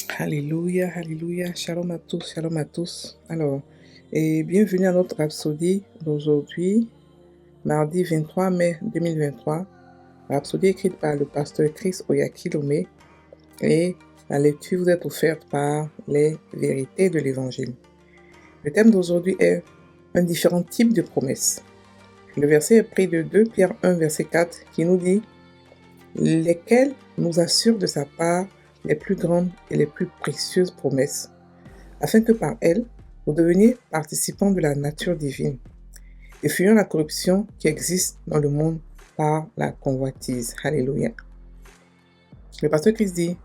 Alléluia, alléluia, shalom à tous, shalom à tous. Alors, et bienvenue à notre rhapsodie d'aujourd'hui, mardi 23 mai 2023. Rhapsodie écrite par le pasteur Chris Oyakilome et la lecture vous est offerte par les vérités de l'évangile. Le thème d'aujourd'hui est un différent type de promesses. Le verset est pris de 2 Pierre 1, verset 4 qui nous dit « Lesquels nous assurent de sa part les plus grandes et les plus précieuses promesses, afin que par elles, vous deveniez participants de la nature divine, et fuyant la corruption qui existe dans le monde par la convoitise. » Alléluia. Le pasteur Christ dit,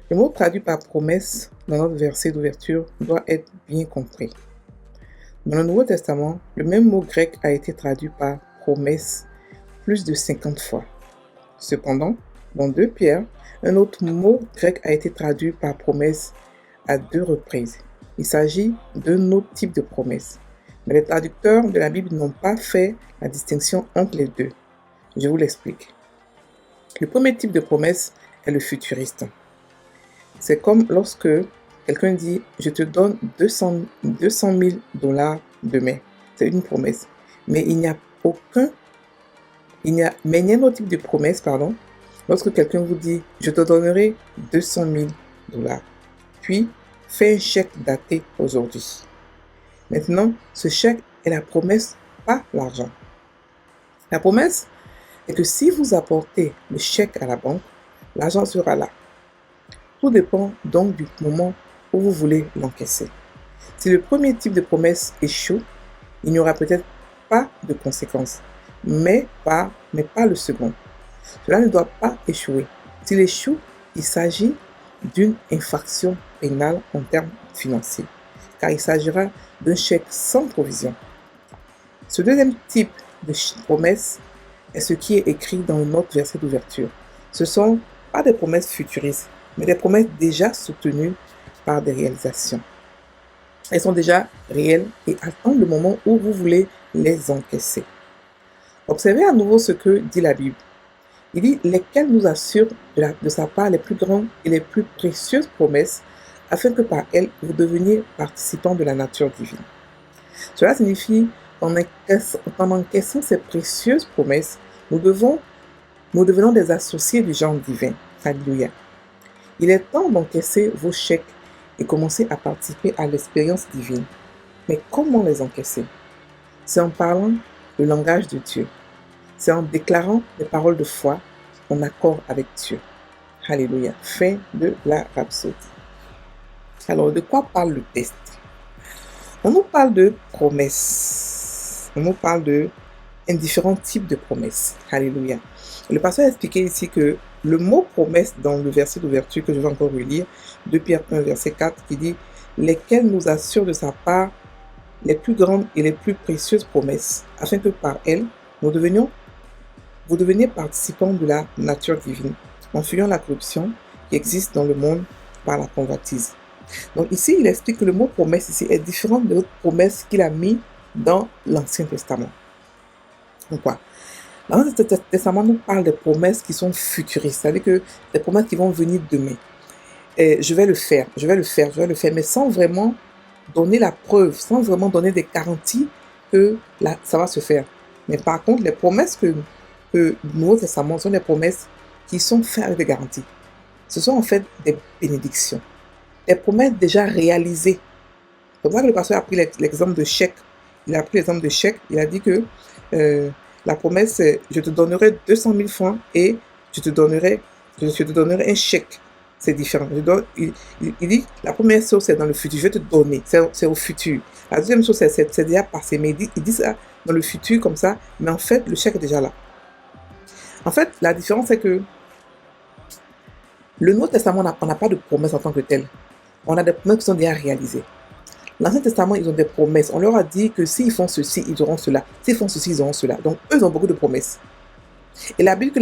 le mot traduit par promesse dans notre verset d'ouverture doit être bien compris. Dans le Nouveau Testament, le même mot grec a été traduit par promesse plus de 50 fois. Cependant, dans 2 Pierre, un autre mot grec a été traduit par promesse à 2 reprises. Il s'agit d'un autre type de promesse. Mais les traducteurs de la Bible n'ont pas fait la distinction entre les deux. Je vous l'explique. Le premier type de promesse est le futuriste. C'est comme lorsque quelqu'un dit « Je te donne 200 000 dollars demain ». C'est une promesse. Mais il y a un autre type de promesse, lorsque quelqu'un vous dit « Je te donnerai 200 000 dollars ». Puis, fais un chèque daté aujourd'hui. Maintenant, ce chèque est la promesse, pas l'argent. La promesse est que si vous apportez le chèque à la banque, l'argent sera là. Tout dépend donc du moment où vous voulez l'encaisser. Si le premier type de promesse échoue, il n'y aura peut-être pas de conséquences, mais pas le second. Cela ne doit pas échouer. S'il échoue, il s'agit d'une infraction pénale en termes financiers, car il s'agira d'un chèque sans provision. Ce deuxième type de promesse est ce qui est écrit dans notre verset d'ouverture. Ce ne sont pas des promesses futuristes, mais des promesses déjà soutenues par des réalisations. Elles sont déjà réelles et attendent le moment où vous voulez les encaisser. Observez à nouveau ce que dit la Bible. Il dit « Lesquels nous assurent de sa part les plus grandes et les plus précieuses promesses, afin que par elles, vous deveniez participants de la nature divine. » Cela signifie qu'en encaissant ces précieuses promesses, nous devenons des associés du genre divin. Alléluia. Il est temps d'encaisser vos chèques et commencer à participer à l'expérience divine. Mais comment les encaisser? C'est en parlant le langage de Dieu. C'est en déclarant des paroles de foi en accord avec Dieu. Alléluia. Fin de la rhapsodie. Alors, de quoi parle le texte? On nous parle de promesses. On nous parle de différents types de promesses. Alléluia. Le pasteur a expliqué ici que le mot promesse dans le verset d'ouverture que je vais encore relire, 2 Pierre 1, verset 4, qui dit « Lesquels nous assurent de sa part les plus grandes et les plus précieuses promesses, afin que par elles, vous deveniez participants de la nature divine, en fuyant la corruption qui existe dans le monde par la convoitise. » Donc ici, il explique que le mot promesse ici est différent de l'autre promesse qu'il a mis dans l'Ancien Testament. Pourquoi? L'Ancien Testament nous parle des promesses qui sont futuristes, c'est-à-dire que des promesses qui vont venir demain. Et je vais le faire, mais sans vraiment donner la preuve, sans vraiment donner des garanties que ça va se faire. Mais par contre, les promesses que le Nouveau Testament sont des promesses qui sont faites avec des garanties. Ce sont en fait des bénédictions, des promesses déjà réalisées. C'est pour ça que le pasteur a pris l'exemple de chèque. Il a pris l'exemple de chèque, il a dit que la promesse, c'est « je te donnerai 200 000 francs et je te donnerai un chèque ». C'est différent. Il dit, la première chose, c'est dans le futur. Je vais te donner. C'est au futur. La deuxième chose, c'est déjà passé. Mais il dit ça dans le futur comme ça. Mais en fait, le chèque est déjà là. En fait, la différence, c'est que le Nouveau Testament, on n'a pas de promesses en tant que telles. On a des promesses qui sont déjà réalisées. L'Ancien Testament, ils ont des promesses. On leur a dit que s'ils font ceci, ils auront cela. S'ils font ceci, ils auront cela. Donc, eux, ils ont beaucoup de promesses. Et la Bible,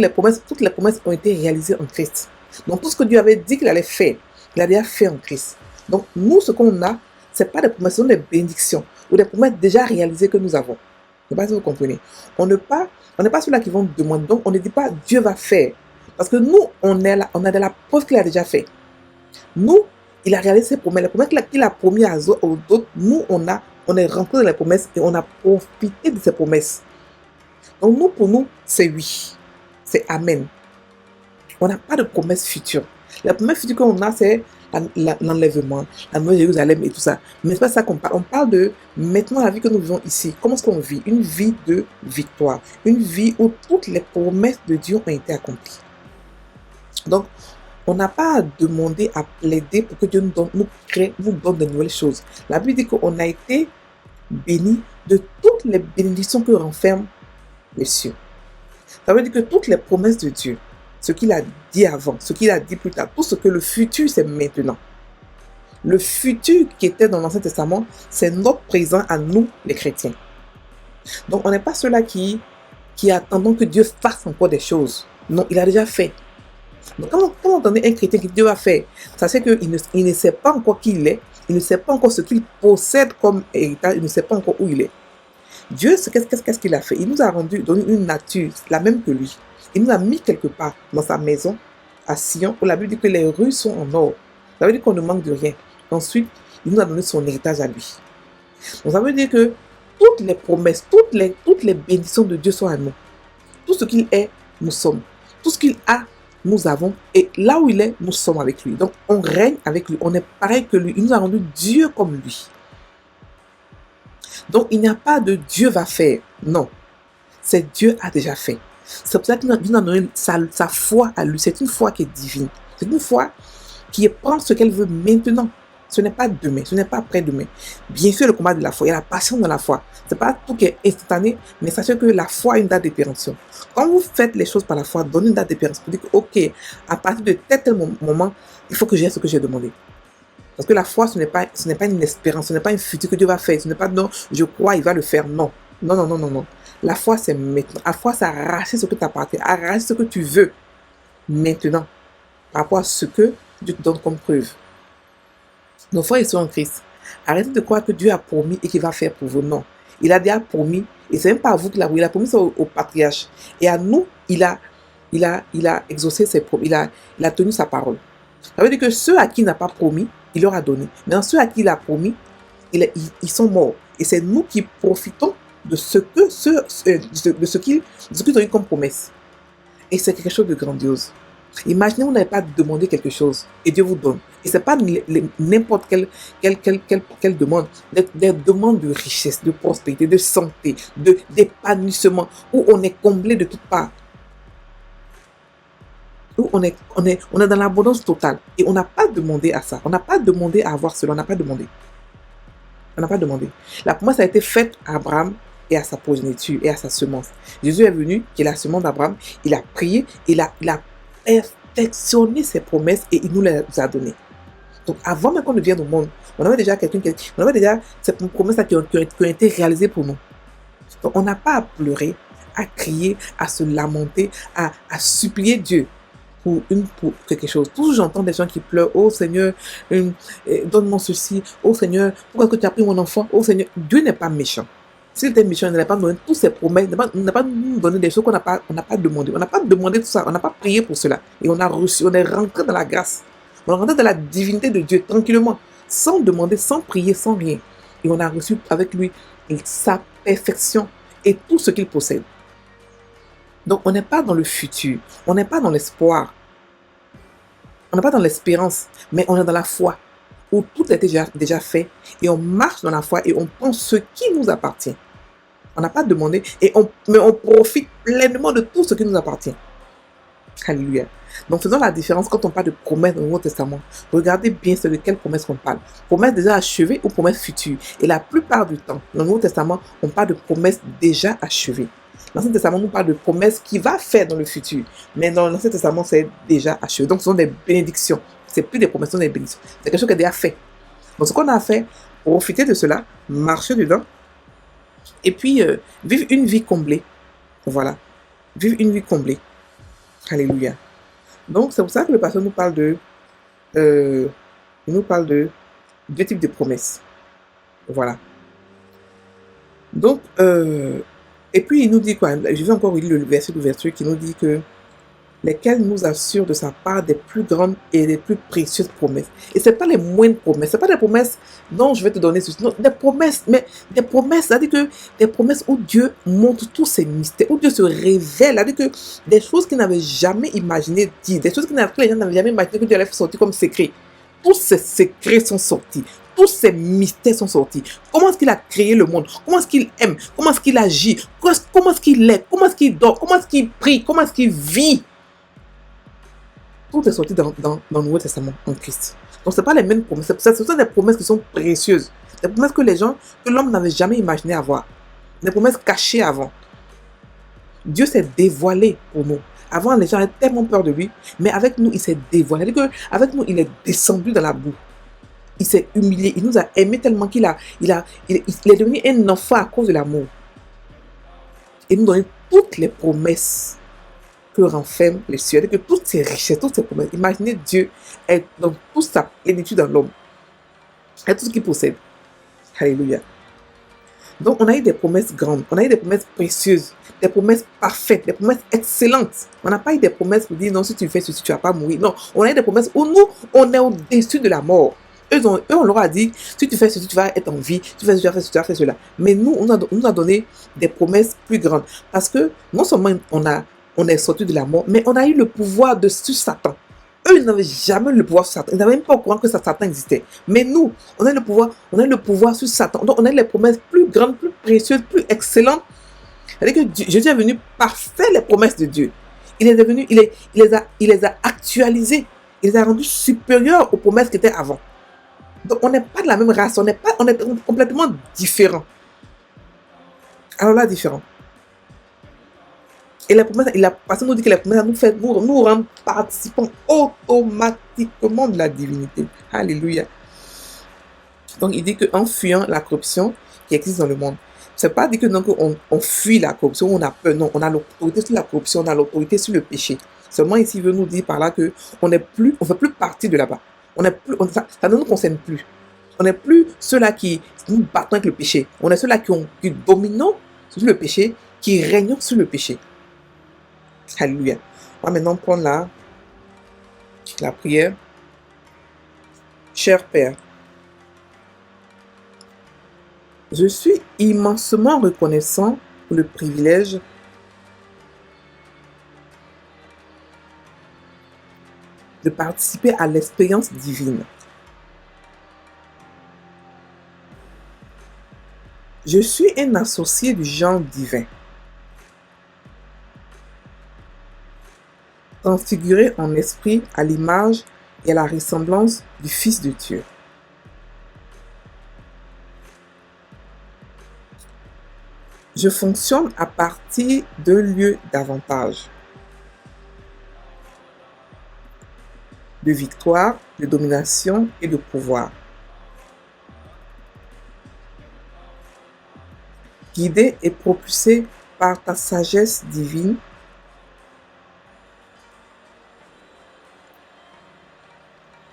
toutes les promesses ont été réalisées en Christ. Donc, tout ce que Dieu avait dit qu'il allait faire, il a déjà fait en Christ. Donc, nous, ce qu'on a, ce n'est pas des promesses, ce sont des bénédictions ou des promesses déjà réalisées que nous avons. Je ne sais pas si vous comprenez. On n'est pas ceux-là qui vont demander. Donc, on ne dit pas Dieu va faire. Parce que nous, on a de la preuve qu'il a déjà fait. Nous, Il a réalisé ses promesses. Les promesses qu'il a promis aux autres, nous, on est rentré dans les promesses et on a profité de ces promesses. Donc nous, pour nous, c'est oui. C'est amen. On n'a pas de promesse future. La promesse future qu'on a, c'est l'enlèvement, la Nouvelle Jérusalem et tout ça. Mais c'est pas ça qu'on parle. On parle de maintenant la vie que nous vivons ici. Comment est-ce qu'on vit? Une vie de victoire. Une vie où toutes les promesses de Dieu ont été accomplies. Donc, on n'a pas à demander, à plaider pour que Dieu nous donne de nouvelles choses. La Bible dit qu'on a été bénis de toutes les bénédictions que renferment les cieux. Ça veut dire que toutes les promesses de Dieu, ce qu'il a dit avant, ce qu'il a dit plus tard, tout ce que le futur, c'est maintenant. Le futur qui était dans l'Ancien Testament, c'est notre présent à nous, les chrétiens. Donc, on n'est pas ceux-là qui attendons que Dieu fasse encore des choses. Non, il a déjà fait. Donc, quand on entend un chrétien qui Dieu va faire, ça c'est qu'il ne sait pas encore qui il est, il ne sait pas encore ce qu'il possède comme héritage, il ne sait pas encore où il est. Dieu, qu'est-ce qu'il a fait? Il nous a donné une nature, la même que lui. Il nous a mis quelque part dans sa maison, à Sion, où la Bible dit que les rues sont en or. Ça veut dire qu'on ne manque de rien. Ensuite, il nous a donné son héritage à lui. Donc ça veut dire que toutes les promesses, toutes les bénédictions de Dieu sont à nous. Tout ce qu'il est, nous sommes. Tout ce qu'il a, nous avons. Et là où il est, nous sommes avec lui. Donc on règne avec lui. On est pareil que lui. Il nous a rendu Dieu comme lui. Donc il n'y a pas de Dieu va faire. Non. C'est Dieu a déjà fait. C'est pour ça qu'il nous a donné sa foi à lui. C'est une foi qui est divine. C'est une foi qui prend ce qu'elle veut maintenant. Ce n'est pas demain, ce n'est pas après-demain. Bien sûr, le combat de la foi, il y a la passion dans la foi. Ce n'est pas tout qui est instantané, mais sachez que la foi a une date d'expiration. Quand vous faites les choses par la foi, donnez une date d'expiration. Vous dites que, ok, à partir de tel moment, il faut que j'ai ce que j'ai demandé. Parce que la foi, ce n'est pas une espérance, ce n'est pas un futur que Dieu va faire. Ce n'est pas non, je crois, il va le faire. Non. Non. La foi, c'est maintenant. La foi, c'est arracher ce que t'appartient, arracher ce que tu veux maintenant, par rapport à ce que Dieu te donne comme preuve. Nos frères et sœurs en Christ, arrêtez de croire que Dieu a promis et qu'il va faire pour vous. Non. Il a déjà promis, et c'est même pas à vous qu'il a promis, il a promis ça au patriarche. Et à nous, il a exaucé ses promesses, il a tenu sa parole. Ça veut dire que ceux à qui il n'a pas promis, il leur a donné. Mais dans ceux à qui il a promis, ils sont morts. Et c'est nous qui profitons de ce qu'ils ont eu comme promesse. Et c'est quelque chose de grandiose. Imaginez, vous n'avez pas demandé quelque chose et Dieu vous donne. Et ce n'est pas n'importe quelle demande. Des demandes de richesse, de prospérité, de santé, d'épanouissement, où on est comblé de toutes parts. Où on est dans l'abondance totale. Et on n'a pas demandé à ça. On n'a pas demandé à avoir cela. On n'a pas demandé. La promesse a été faite à Abraham et à sa progéniture et à sa semence. Jésus est venu, qui est la semence d'Abraham. Il a prié, il a perfectionné ses promesses et il nous les a données. Donc avant même qu'on ne vienne au monde, on avait déjà ces promesses qui ont été réalisées pour nous. Donc on n'a pas à pleurer, à crier, à se lamenter, à supplier Dieu pour quelque chose. Toujours j'entends des gens qui pleurent. Oh Seigneur, donne-moi ceci. Oh Seigneur, pourquoi est-ce que tu as pris mon enfant? Oh Seigneur, Dieu n'est pas méchant. S'il était méchant, il n'allait pas nous donner toutes ses promesses, il n'a pas nous donné des choses qu'on n'a pas demandé. On n'a pas demandé tout ça, on n'a pas prié pour cela. Et on a reçu, on est rentré dans la grâce. On est rentré dans la divinité de Dieu, tranquillement, sans demander, sans prier, sans rien. Et on a reçu avec lui sa perfection et tout ce qu'il possède. Donc on n'est pas dans le futur, on n'est pas dans l'espoir, on n'est pas dans l'espérance, mais on est dans la foi, où tout est déjà fait, et on marche dans la foi et on prend ce qui nous appartient. On n'a pas demandé, mais on profite pleinement de tout ce qui nous appartient. Alléluia. Donc faisons la différence quand on parle de promesses dans le Nouveau Testament. Regardez bien c'est de quelle promesse on parle. Promesses déjà achevées ou promesses futures. Et la plupart du temps, dans le Nouveau Testament, on parle de promesses déjà achevées. L'Ancien Testament nous parle de promesses qu'il va faire dans le futur. Mais dans l'Ancien Testament, c'est déjà achevé. Donc ce sont des bénédictions. C'est plus des promesses, ce sont des bénédictions. C'est quelque chose qui est déjà fait. Donc ce qu'on a à faire, profiter de cela, marcher dedans, et puis vivre une vie comblée. Voilà. Vivre une vie comblée. Alléluia. Donc c'est pour ça que le pasteur nous parle de deux types de promesses. Voilà. Donc et puis il nous dit quoi? Je vais encore lire le verset d'ouverture qui nous dit que lesquels nous assurent de sa part des plus grandes et des plus précieuses promesses. Et ce n'est pas les moindres promesses, ce n'est pas des promesses, non, je vais te donner ceci, non, des promesses, mais des promesses, c'est-à-dire que des promesses où Dieu montre tous ses mystères, où Dieu se révèle, c'est-à-dire que des choses qu'il n'avait jamais imaginé dire, des choses que les gens n'avaient jamais imaginé que Dieu allait sortir comme secret. Tous ces secrets sont sortis. Tous ces mystères sont sortis. Comment est-ce qu'il a créé le monde? Comment est-ce qu'il aime? Comment est-ce qu'il agit? Comment est-ce qu'il est? Comment est-ce qu'il dort? Comment est-ce qu'il prie? Comment est-ce qu'il vit? Tout est sorti dans le Nouveau Testament, en Christ. Donc, ce n'est pas les mêmes promesses. Ce sont des promesses qui sont précieuses. Des promesses que l'homme n'avait jamais imaginé avoir. Des promesses cachées avant. Dieu s'est dévoilé pour nous. Avant, les gens avaient tellement peur de lui, mais avec nous, il s'est dévoilé. Avec nous, il est descendu dans la boue. Il s'est humilié. Il nous a aimés tellement qu'il est devenu un enfant à cause de l'amour. Il nous donne toutes les promesses que renferment les cieux. C'est-à-dire que toutes ces richesses, toutes ces promesses. Imaginez Dieu est dans toute sa plénitude dans l'homme. Et tout ce qu'il possède. Alléluia. Donc, on a eu des promesses grandes, on a eu des promesses précieuses, des promesses parfaites, des promesses excellentes. On n'a pas eu des promesses pour dire non, si tu fais ceci, tu ne vas pas mourir. Non, on a eu des promesses où nous, on est au-dessus de la mort. Eux, on leur a dit, si tu fais ceci, tu vas être en vie, tu vas faire cela. Mais nous, on nous a donné des promesses plus grandes. Parce que non seulement on est sorti de la mort, mais on a eu le pouvoir sur Satan. Eux, ils n'avaient jamais le pouvoir sur Satan. Ils n'avaient même pas au courant que Satan existait. Mais nous, on a le pouvoir sur Satan. Donc, on a les promesses plus grandes, plus précieuses, plus excellentes. C'est-à-dire que Jésus est venu parfaire les promesses de Dieu. Il les a actualisées. Il les a rendues supérieures aux promesses qui étaient avant. Donc, on n'est pas de la même race. On est complètement différents. Alors là, différents. Et les promesses, la personne nous dit que les promesses nous rendent participants automatiquement de la divinité. Alléluia. Donc, il dit qu'en fuyant la corruption qui existe dans le monde, c'est pas dit que donc on fuit la corruption, on a peur. Non, on a l'autorité sur la corruption, on a l'autorité sur le péché. Seulement ici, il veut nous dire par là que on fait plus partie de là-bas. Ça ne nous concerne plus. On n'est plus ceux-là qui nous battons avec le péché. On est ceux-là qui dominons sur le péché, qui régnons sur le péché. Alléluia. On va maintenant prendre la prière. Cher Père, je suis immensément reconnaissant pour le privilège de participer à l'expérience divine. Je suis un associé du genre divin, transfiguré en esprit à l'image et à la ressemblance du Fils de Dieu. Je fonctionne à partir d'un lieu d'avantage, de victoire, de domination et de pouvoir. Guidé et propulsé par ta sagesse divine,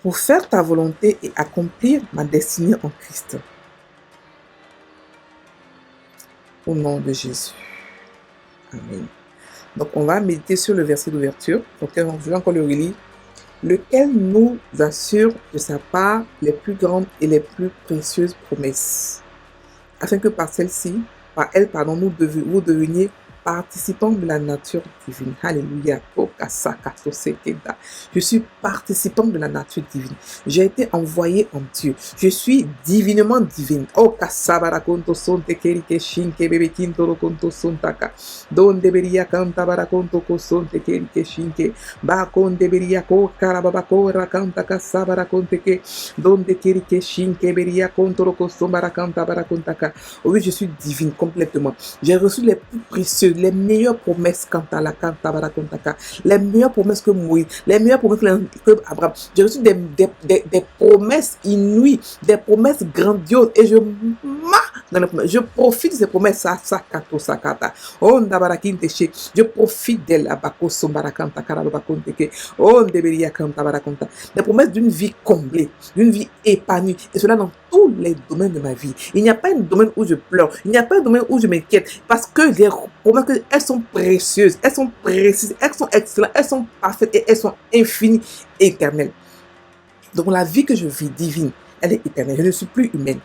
pour faire ta volonté et accomplir ma destinée en Christ. Au nom de Jésus. Amen. Donc, on va méditer sur le verset d'ouverture. Donc, je vais encore le relire. Lequel nous assure de sa part les plus grandes et les plus précieuses promesses, afin que par elle, vous deveniez participant de la nature divine. Alléluia. Je suis participant de la nature divine. J'ai été envoyé en Dieu. Je suis divinement divine. Oh, kasabarakonto sonte kerike shinke bebe kintoro konto sontaka. Don deberia canta barakonto kosonte kerike shinke. Bakon deberia ko karababako rakanta kasabarakonte ke. Don de kerike shinke beria kontoro kosombara kanta barakontaka. Oui, je suis divine complètement. J'ai reçu les plus précieuses, les meilleures promesses les meilleures promesses que Moïse, les meilleures promesses que Abraham. J'ai reçu des promesses inouïes, des promesses grandioses et je dans les promesses. Je profite de ces promesses. Sakato sakata. Onda barakinteshe. Je profite d'elle. Abako sombarakanta karabakonteke. Onde beria kanta barakonta. Les promesses d'une vie comblée, d'une vie épanouie. Et cela dans tous les domaines de ma vie. Il n'y a pas un domaine où je pleure. Il n'y a pas un domaine où je m'inquiète. Parce que les promesses, elles sont précieuses. Elles sont précises. Elles sont excellentes. Elles sont parfaites. Et elles sont infinies et éternelles. Donc la vie que je vis divine, elle est éternelle. Je ne suis plus humaine.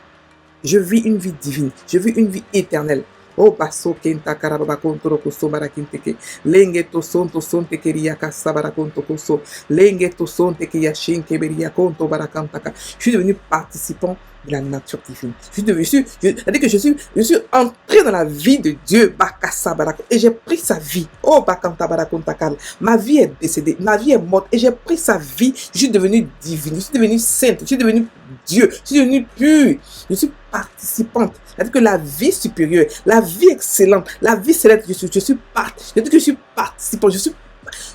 Je vis une vie divine. Je vis une vie éternelle. Oh, baso kenta karababa konto koso barakinteke. Lenge to son te keria kasa barakonto koso. Lenge to son te keria shinke beria konto barakantaka. Je suis devenu participant de la nature divine. C'est-à-dire que je suis entré dans la vie de Dieu, bakasa barako, et j'ai pris sa vie. Oh, bakanta barakontakal. Ma vie est décédée, ma vie est morte, et j'ai pris sa vie. Je suis devenu divine, je suis devenu sainte, je suis devenu Dieu, je suis devenu pur. Je suis participante. C'est-à-dire que la vie supérieure, la vie excellente, la vie céleste, je suis participant, je suis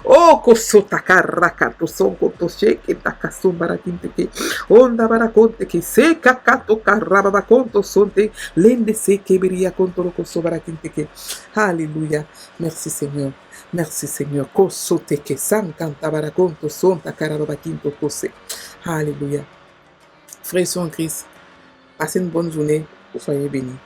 oh, kosota karaka to sonko to sheke takaso barakinteke. Onda barakonte se kakato karaba konto sonte lende se keberia konto koso barakinteke. Alléluia. Merci Seigneur. Merci Seigneur. Kosote ke sankanta barakonto sonta karaba kinto kose. Alléluia. Frères en Christ, passez une bonne journée. Soyez bénis.